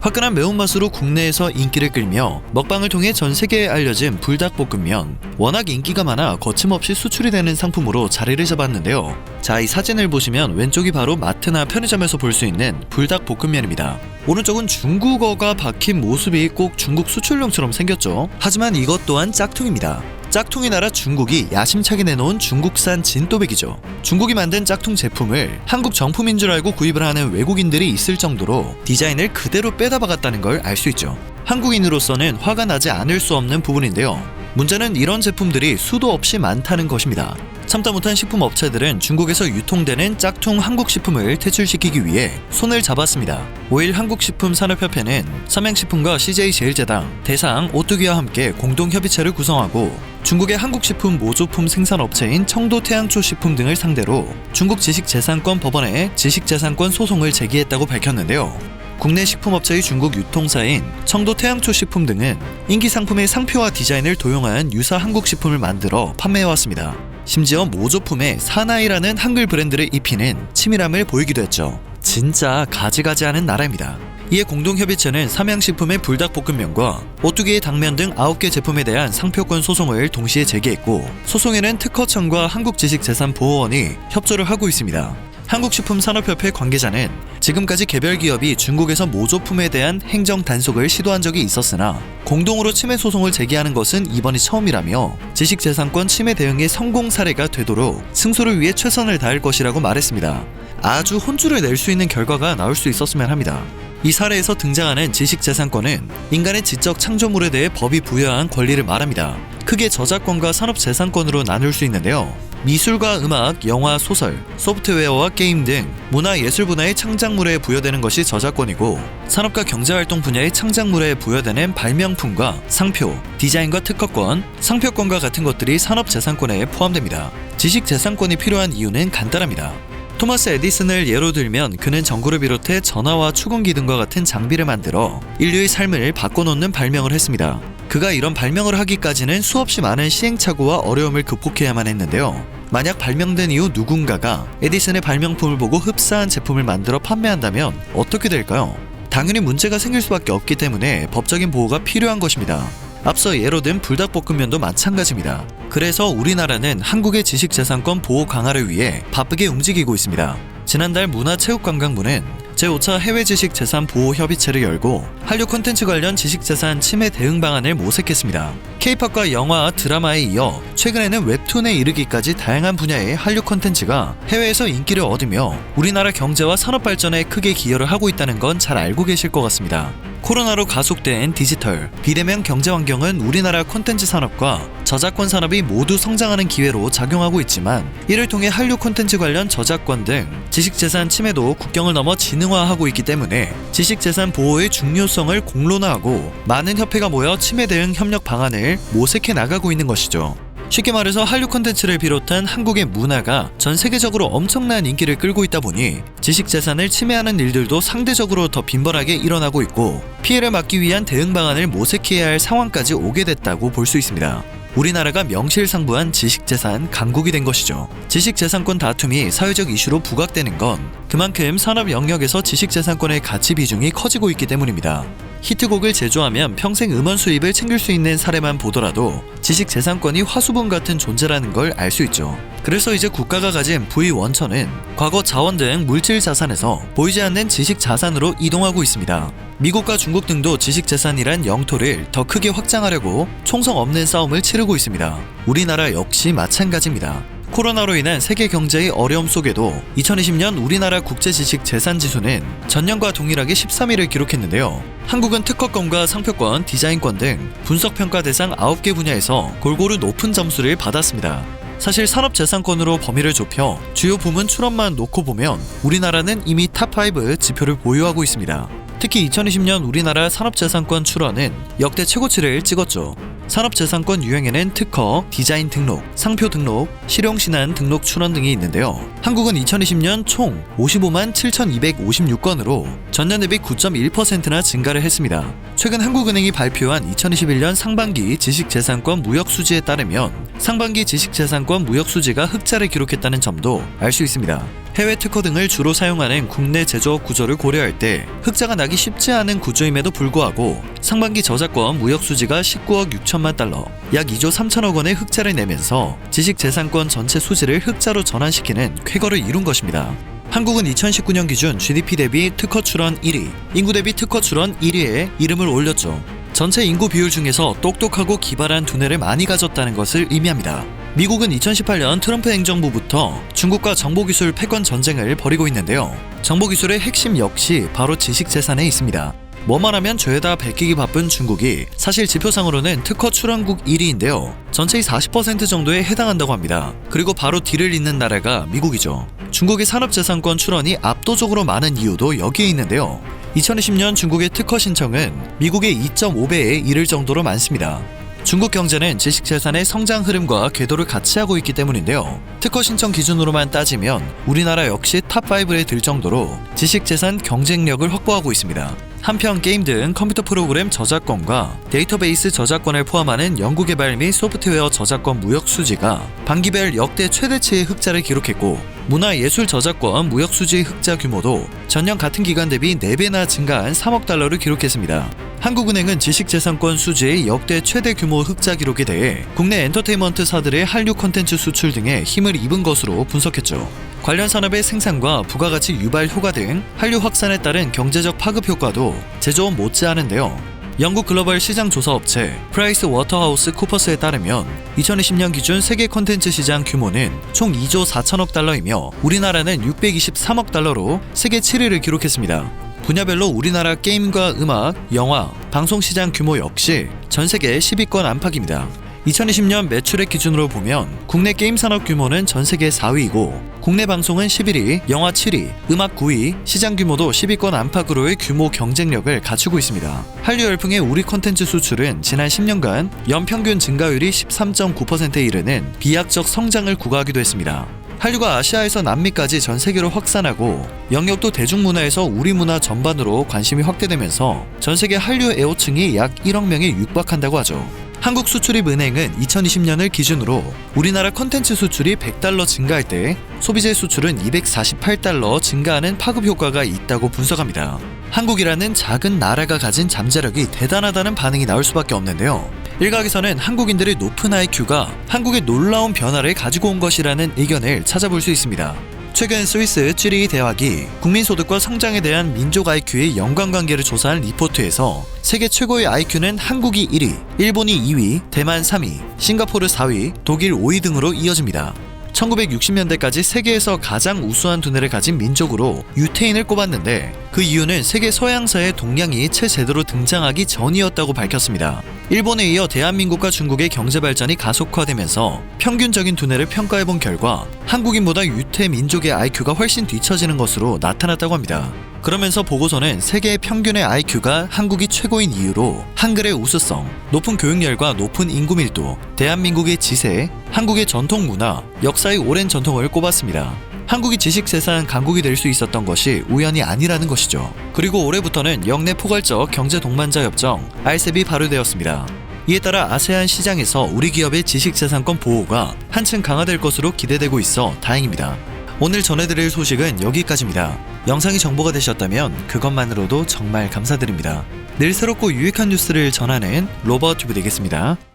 화끈한 매운맛으로 국내에서 인기를 끌며 먹방을 통해 전 세계에 알려진 불닭볶음면. 워낙 인기가 많아 거침없이 수출이 되는 상품으로 자리를 잡았는데요. 자, 이 사진을 보시면 왼쪽이 바로 마트나 편의점에서 볼 수 있는 불닭볶음면입니다. 오른쪽은 중국어가 박힌 모습이 꼭 중국 수출용처럼 생겼죠. 하지만 이것 또한 짝퉁입니다. 짝퉁이 나라 중국이 야심차게 내놓은 중국산 진또백이죠. 중국이 만든 짝퉁 제품을 한국 정품인 줄 알고 구입을 하는 외국인들이 있을 정도로 디자인을 그대로 빼다 박았다는 걸 알 수 있죠. 한국인으로서는 화가 나지 않을 수 없는 부분인데요. 문제는 이런 제품들이 수도 없이 많다는 것입니다. 참다 못한 식품업체들은 중국에서 유통되는 짝퉁 한국식품을 퇴출시키기 위해 손을 잡았습니다. 5일 한국식품산업협회는 삼양식품과 CJ제일제당, 대상, 오뚜기와 함께 공동협의체를 구성하고 중국의 한국식품 모조품 생산업체인 청도태양초식품 등을 상대로 중국 지식재산권 법원에 지식재산권 소송을 제기했다고 밝혔는데요. 국내 식품업체의 중국 유통사인 청도태양초식품 등은 인기 상품의 상표와 디자인을 도용한 유사 한국식품을 만들어 판매해왔습니다. 심지어 모조품에 사나이라는 한글 브랜드를 입히는 치밀함을 보이기도 했죠. 진짜 가지가지하는 나라입니다. 이에 공동협의체는 삼양식품의 불닭볶음면과 오뚜기의 당면 등 9개 제품에 대한 상표권 소송을 동시에 제기했고, 소송에는 특허청과 한국지식재산보호원이 협조를 하고 있습니다. 한국식품산업협회 관계자는 지금까지 개별 기업이 중국에서 모조품에 대한 행정 단속을 시도한 적이 있었으나 공동으로 침해 소송을 제기하는 것은 이번이 처음이라며 지식재산권 침해 대응의 성공 사례가 되도록 승소를 위해 최선을 다할 것이라고 말했습니다. 아주 혼쭐을 낼 수 있는 결과가 나올 수 있었으면 합니다. 이 사례에서 등장하는 지식재산권은 인간의 지적 창조물에 대해 법이 부여한 권리를 말합니다. 크게 저작권과 산업재산권으로 나눌 수 있는데요. 미술과 음악, 영화, 소설, 소프트웨어와 게임 등 문화예술 분야의 창작물에 부여되는 것이 저작권이고, 산업과 경제활동 분야의 창작물에 부여되는 발명품과 상표, 디자인과 특허권, 상표권과 같은 것들이 산업재산권에 포함됩니다. 지식재산권이 필요한 이유는 간단합니다. 토마스 에디슨을 예로 들면 그는 전구를 비롯해 전화와 축음기 등과 같은 장비를 만들어 인류의 삶을 바꿔놓는 발명을 했습니다. 그가 이런 발명을 하기까지는 수없이 많은 시행착오와 어려움을 극복해야만 했는데요. 만약 발명된 이후 누군가가 에디슨의 발명품을 보고 흡사한 제품을 만들어 판매한다면 어떻게 될까요? 당연히 문제가 생길 수밖에 없기 때문에 법적인 보호가 필요한 것입니다. 앞서 예로 든 불닭볶음면도 마찬가지입니다. 그래서 우리나라는 한국의 지식재산권 보호 강화를 위해 바쁘게 움직이고 있습니다. 지난달 문화체육관광부는 제5차 해외지식재산보호협의체를 열고 한류 콘텐츠 관련 지식재산 침해 대응 방안을 모색했습니다. K-팝과 영화, 드라마에 이어 최근에는 웹툰에 이르기까지 다양한 분야의 한류 콘텐츠가 해외에서 인기를 얻으며 우리나라 경제와 산업 발전에 크게 기여를 하고 있다는 건 잘 알고 계실 것 같습니다. 코로나로 가속된 디지털, 비대면 경제 환경은 우리나라 콘텐츠 산업과 저작권 산업이 모두 성장하는 기회로 작용하고 있지만, 이를 통해 한류 콘텐츠 관련 저작권 등 지식재산 침해도 국경을 넘어 진흥화하고 있기 때문에 지식재산 보호의 중요성을 공론화하고 많은 협회가 모여 침해 대응 협력 방안을 모색해 나가고 있는 것이죠. 쉽게 말해서 한류 콘텐츠를 비롯한 한국의 문화가 전 세계적으로 엄청난 인기를 끌고 있다 보니 지식재산을 침해하는 일들도 상대적으로 더 빈번하게 일어나고 있고, 피해를 막기 위한 대응 방안을 모색해야 할 상황까지 오게 됐다고 볼 수 있습니다. 우리나라가 명실상부한 지식재산 강국이 된 것이죠. 지식재산권 다툼이 사회적 이슈로 부각되는 건 그만큼 산업 영역에서 지식재산권의 가치 비중이 커지고 있기 때문입니다. 히트곡을 제조하면 평생 음원 수입을 챙길 수 있는 사례만 보더라도 지식재산권이 화수분 같은 존재라는 걸 알 수 있죠. 그래서 이제 국가가 가진 부의 원천은 과거 자원 등 물질 자산에서 보이지 않는 지식 자산으로 이동하고 있습니다. 미국과 중국 등도 지식재산이란 영토를 더 크게 확장하려고 총성 없는 싸움을 치르고 있습니다. 우리나라 역시 마찬가지입니다. 코로나로 인한 세계 경제의 어려움 속에도 2020년 우리나라 국제지식재산지수는 전년과 동일하게 13위를 기록했는데요. 한국은 특허권과 상표권, 디자인권 등 분석평가 대상 9개 분야에서 골고루 높은 점수를 받았습니다. 사실 산업재산권으로 범위를 좁혀 주요 부문 출원만 놓고 보면 우리나라는 이미 탑5 지표를 보유하고 있습니다. 특히 2020년 우리나라 산업재산권 출원은 역대 최고치를 찍었죠. 산업재산권 유형에는 특허, 디자인 등록, 상표 등록, 실용신안 등록 출원 등이 있는데요. 한국은 2020년 총 55만 7,256건으로 전년 대비 9.1%나 증가를 했습니다. 최근 한국은행이 발표한 2021년 상반기 지식재산권 무역수지에 따르면 상반기 지식재산권 무역수지가 흑자를 기록했다는 점도 알 수 있습니다. 해외 특허 등을 주로 사용하는 국내 제조업 구조를 고려할 때 흑자가 나기 쉽지 않은 구조임에도 불구하고 상반기 저작권 무역수지가 19억 6천만 달러, 약 2조 3천억 원의 흑자를 내면서 지식재산권 전체 수지를 흑자로 전환시키는 쾌거를 이룬 것입니다. 한국은 2019년 기준 GDP 대비 특허 출원 1위, 인구 대비 특허 출원 1위에 이름을 올렸죠. 전체 인구 비율 중에서 똑똑하고 기발한 두뇌를 많이 가졌다는 것을 의미합니다. 미국은 2018년 트럼프 행정부부터 중국과 정보기술 패권 전쟁을 벌이고 있는데요. 정보기술의 핵심 역시 바로 지식재산에 있습니다. 뭐만 하면 죄다 베끼기 바쁜 중국이 사실 지표상으로는 특허 출원국 1위인데요. 전체의 40% 정도에 해당한다고 합니다. 그리고 바로 뒤를 잇는 나라가 미국이죠. 중국의 산업재산권 출원이 압도적으로 많은 이유도 여기에 있는데요. 2020년 중국의 특허 신청은 미국의 2.5배에 이를 정도로 많습니다. 중국 경제는 지식재산의 성장 흐름과 궤도를 같이 하고 있기 때문인데요. 특허 신청 기준으로만 따지면 우리나라 역시 탑5에 들 정도로 지식재산 경쟁력을 확보하고 있습니다. 한편 게임 등 컴퓨터 프로그램 저작권과 데이터베이스 저작권을 포함하는 연구개발 및 소프트웨어 저작권 무역 수지가 반기별 역대 최대치의 흑자를 기록했고, 문화예술 저작권 무역 수지 흑자 규모도 전년 같은 기간 대비 4배나 증가한 3억 달러를 기록했습니다. 한국은행은 지식재산권 수지의 역대 최대 규모 흑자 기록에 대해 국내 엔터테인먼트사들의 한류 콘텐츠 수출 등에 힘을 입은 것으로 분석했죠. 관련 산업의 생산과 부가가치 유발 효과 등 한류 확산에 따른 경제적 파급 효과도 제조업 못지않은데요. 영국 글로벌 시장 조사 업체 프라이스 워터하우스 쿠퍼스에 따르면 2020년 기준 세계 콘텐츠 시장 규모는 총 2조 4천억 달러이며 우리나라는 623억 달러로 세계 7위를 기록했습니다. 분야별로 우리나라 게임과 음악, 영화, 방송 시장 규모 역시 전 세계 10위권 안팎입니다. 2020년 매출액 기준으로 보면 국내 게임 산업 규모는 전 세계 4위이고 국내 방송은 11위, 영화 7위, 음악 9위, 시장 규모도 10위권 안팎으로의 규모 경쟁력을 갖추고 있습니다. 한류 열풍의 우리 콘텐츠 수출은 지난 10년간 연평균 증가율이 13.9%에 이르는 비약적 성장을 구가하기도 했습니다. 한류가 아시아에서 남미까지 전 세계로 확산하고 영역도 대중문화에서 우리 문화 전반으로 관심이 확대되면서 전 세계 한류 애호층이 약 1억 명에 육박한다고 하죠. 한국수출입은행은 2020년을 기준으로 우리나라 콘텐츠 수출이 100달러 증가할 때 소비재 수출은 248달러 증가하는 파급 효과가 있다고 분석합니다. 한국이라는 작은 나라가 가진 잠재력이 대단하다는 반응이 나올 수밖에 없는데요. 일각에서는 한국인들의 높은 IQ가 한국의 놀라운 변화를 가지고 온 것이라는 의견을 찾아볼 수 있습니다. 최근 스위스 쭈리히 대학이 국민소득과 성장에 대한 민족 IQ의 연관관계를 조사한 리포트에서 세계 최고의 IQ는 한국이 1위, 일본이 2위, 대만 3위, 싱가포르 4위, 독일 5위 등으로 이어집니다. 1960년대까지 세계에서 가장 우수한 두뇌를 가진 민족으로 유태인을 꼽았는데 그 이유는 세계 서양사의 동양이 채 제대로 등장하기 전이었다고 밝혔습니다. 일본에 이어 대한민국과 중국의 경제 발전이 가속화되면서 평균적인 두뇌를 평가해본 결과 한국인보다 유태 민족의 IQ가 훨씬 뒤처지는 것으로 나타났다고 합니다. 그러면서 보고서는 세계 평균의 IQ가 한국이 최고인 이유로 한글의 우수성, 높은 교육열과 높은 인구 밀도, 대한민국의 지세, 한국의 전통 문화, 역사의 오랜 전통을 꼽았습니다. 한국이 지식재산 강국이 될 수 있었던 것이 우연이 아니라는 것이죠. 그리고 올해부터는 역내 포괄적 경제 동반자 협정 RCEP이 발효되었습니다. 이에 따라 아세안 시장에서 우리 기업의 지식재산권 보호가 한층 강화될 것으로 기대되고 있어 다행입니다. 오늘 전해드릴 소식은 여기까지입니다. 영상이 정보가 되셨다면 그것만으로도 정말 감사드립니다. 늘 새롭고 유익한 뉴스를 전하는 로버튜브 되겠습니다.